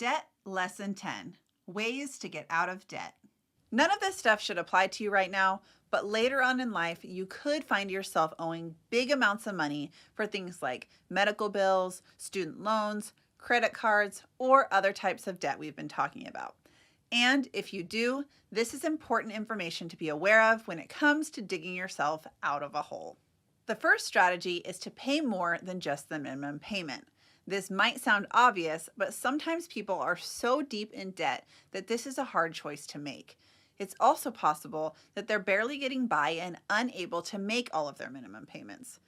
Debt Lesson 10, Ways to Get Out of Debt. None of this stuff should apply to you right now, but later on in life, you could find yourself owing big amounts of money for things like medical bills, student loans, credit cards, or other types of debt we've been talking about. And if you do, this is important information to be aware of when it comes to digging yourself out of a hole. The first strategy is to pay more than just the minimum payment. This might sound obvious, but sometimes people are so deep in debt that this is a hard choice to make. It's also possible that they're barely getting by and unable to make all of their minimum payments.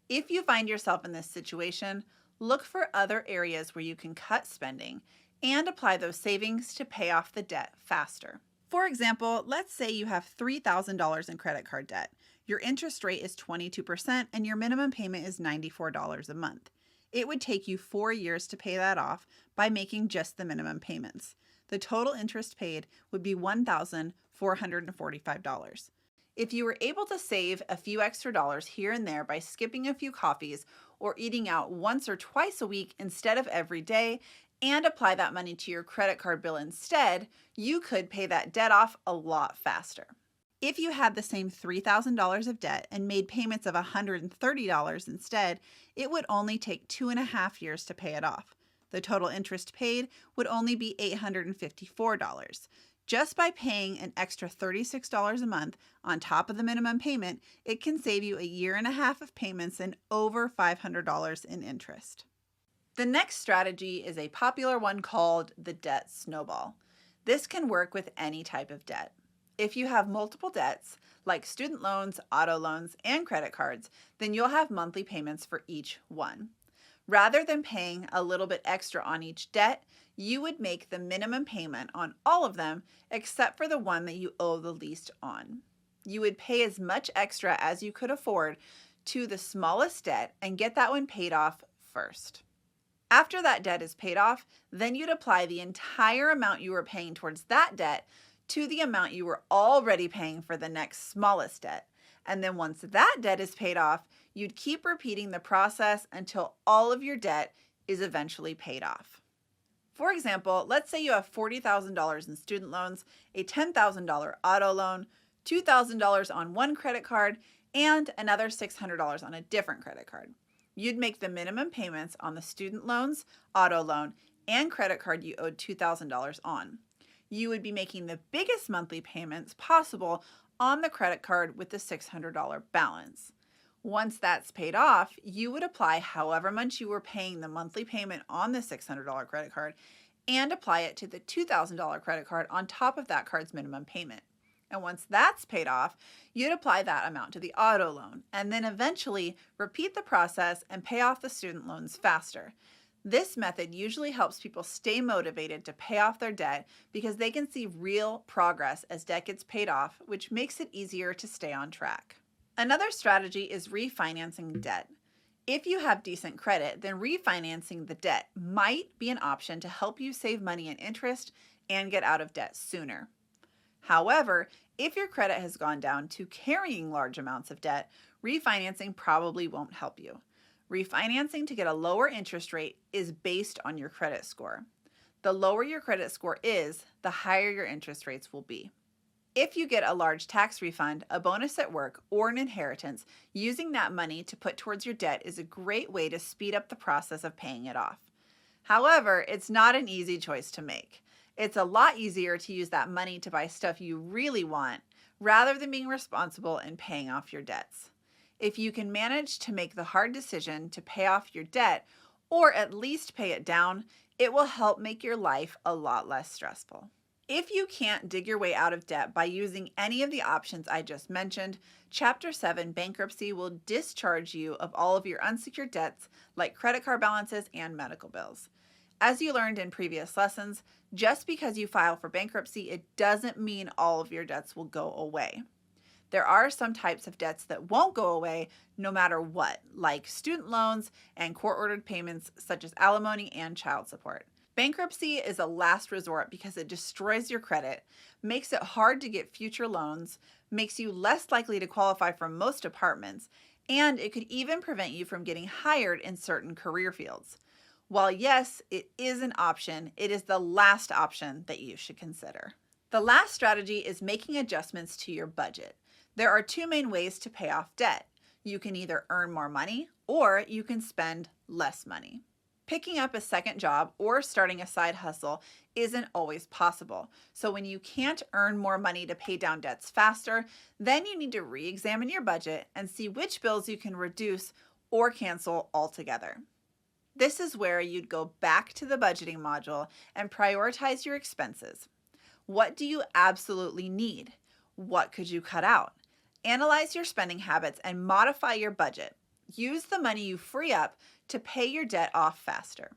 If you find yourself in this situation, look for other areas where you can cut spending and apply those savings to pay off the debt faster. For example, let's say you have $3,000 in credit card debt. Your interest rate is 22% and your minimum payment is $94 a month. It would take you 4 years to pay that off by making just the minimum payments. The total interest paid would be $1,445. If you were able to save a few extra dollars here and there by skipping a few coffees or eating out once or twice a week instead of every day, and apply that money to your credit card bill instead, you could pay that debt off a lot faster. If you had the same $3,000 of debt and made payments of $130 instead, it would only take 2.5 years to pay it off. The total interest paid would only be $854. Just by paying an extra $36 a month on top of the minimum payment, it can save you 1.5 years of payments and over $500 in interest. The next strategy is a popular one called the debt snowball. This can work with any type of debt. If you have multiple debts, like student loans, auto loans, and credit cards, then you'll have monthly payments for each one. Rather than paying a little bit extra on each debt, you would make the minimum payment on all of them except for the one that you owe the least on. You would pay as much extra as you could afford to the smallest debt and get that one paid off first. After that debt is paid off, then you'd apply the entire amount you were paying towards that debt to the amount you were already paying for the next smallest debt. And then once that debt is paid off, you'd keep repeating the process until all of your debt is eventually paid off. For example, let's say you have $40,000 in student loans, a $10,000 auto loan, $2,000 on one credit card, and another $600 on a different credit card. You'd make the minimum payments on the student loans, auto loan, and credit card you owed $2,000 on. You would be making the biggest monthly payments possible on the credit card with the $600 balance. Once that's paid off, you would apply however much you were paying the monthly payment on the $600 credit card and apply it to the $2,000 credit card on top of that card's minimum payment. And once that's paid off, you'd apply that amount to the auto loan and then eventually repeat the process and pay off the student loans faster. This method usually helps people stay motivated to pay off their debt because they can see real progress as debt gets paid off, which makes it easier to stay on track. Another strategy is refinancing debt. If you have decent credit, then refinancing the debt might be an option to help you save money and interest and get out of debt sooner. However, if your credit has gone down to carrying large amounts of debt, refinancing probably won't help you. Refinancing to get a lower interest rate is based on your credit score. The lower your credit score is, the higher your interest rates will be. If you get a large tax refund, a bonus at work, or an inheritance, using that money to put towards your debt is a great way to speed up the process of paying it off. However, it's not an easy choice to make. It's a lot easier to use that money to buy stuff you really want rather than being responsible and paying off your debts. If you can manage to make the hard decision to pay off your debt, or at least pay it down, it will help make your life a lot less stressful. If you can't dig your way out of debt by using any of the options I just mentioned, Chapter 7 Bankruptcy will discharge you of all of your unsecured debts like credit card balances and medical bills. As you learned in previous lessons, just because you file for bankruptcy, it doesn't mean all of your debts will go away. There are some types of debts that won't go away no matter what, like student loans and court-ordered payments such as alimony and child support. Bankruptcy is a last resort because it destroys your credit, makes it hard to get future loans, makes you less likely to qualify for most apartments, and it could even prevent you from getting hired in certain career fields. While yes, it is an option, it is the last option that you should consider. The last strategy is making adjustments to your budget. There are two main ways to pay off debt. You can either earn more money or you can spend less money. Picking up a second job or starting a side hustle isn't always possible. So when you can't earn more money to pay down debts faster, then you need to re-examine your budget and see which bills you can reduce or cancel altogether. This is where you'd go back to the budgeting module and prioritize your expenses. What do you absolutely need? What could you cut out? Analyze your spending habits and modify your budget. Use the money you free up to pay your debt off faster.